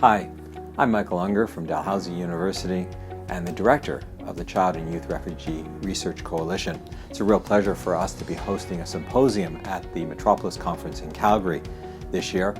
Hi, I'm Michael Ungar from Dalhousie University and the director of the Child and Youth Refugee Research Coalition. It's a real pleasure for us to be hosting a symposium at the Metropolis Conference in Calgary this year.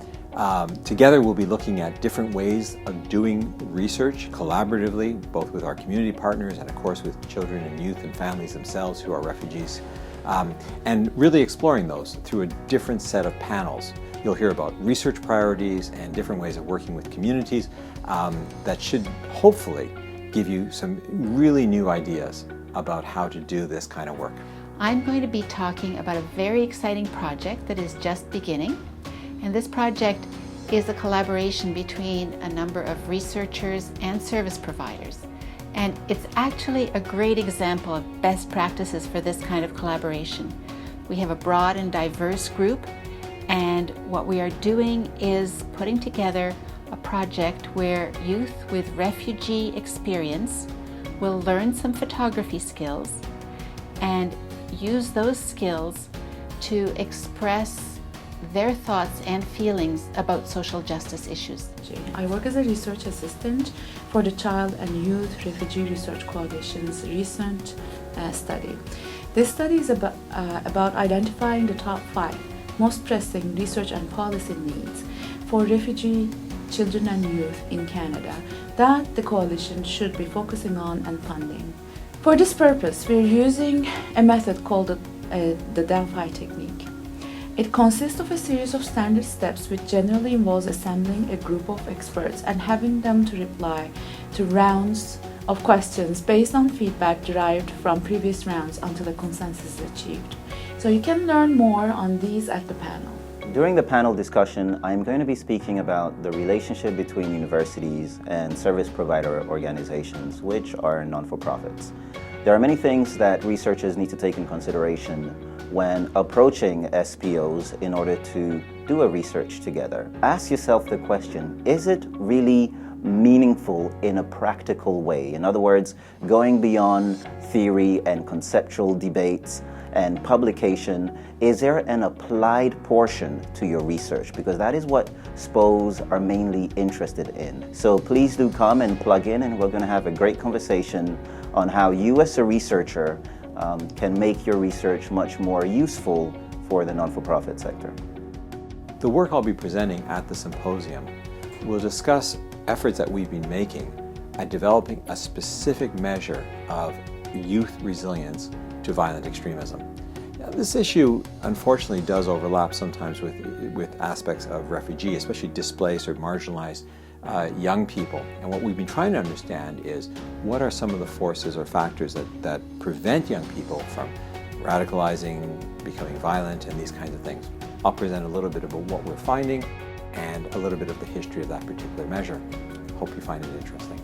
Together we'll be looking at different ways of doing research collaboratively, both with our community partners and of course with children and youth and families themselves who are refugees, and really exploring those through a different set of panels. You'll hear about research priorities and different ways of working with communities that should hopefully give you some really new ideas about how to do this kind of work. I'm going to be talking about a very exciting project that is just beginning. And this project is a collaboration between a number of researchers and service providers. And it's actually a great example of best practices for this kind of collaboration. We have a broad and diverse group, and what we are doing is putting together a project where youth with refugee experience will learn some photography skills and use those skills to express their thoughts and feelings about social justice issues. I work as a research assistant for the Child and Youth Refugee Research Coalition's recent study. This study is about identifying the top 5 most pressing research and policy needs for refugee children and youth in Canada that the coalition should be focusing on and funding. For this purpose, we're using a method called the Delphi technique. It consists of a series of standard steps which generally involves assembling a group of experts and having them to reply to rounds of questions based on feedback derived from previous rounds until a consensus is achieved. So you can learn more on these at the panel. During the panel discussion, I'm going to be speaking about the relationship between universities and service provider organizations, which are non-for-profits. There are many things that researchers need to take in consideration when approaching SPOs in order to do a research together. Ask yourself the question, is it really meaningful in a practical way? In other words, going beyond theory and conceptual debates and publication, is there an applied portion to your research? Because that is what SPOs are mainly interested in. So please do come and plug in, and we're going to have a great conversation on how you as a researcher can make your research much more useful for the non-for-profit sector. The work I'll be presenting at the symposium will discuss efforts that we've been making at developing a specific measure of youth resilience to violent extremism. Now, this issue unfortunately does overlap sometimes with aspects of refugee, especially displaced or marginalized young people. And what we've been trying to understand is what are some of the forces or factors that prevent young people from radicalizing, becoming violent, and these kinds of things. I'll present a little bit about what we're finding and a little bit of the history of that particular measure. Hope you find it interesting.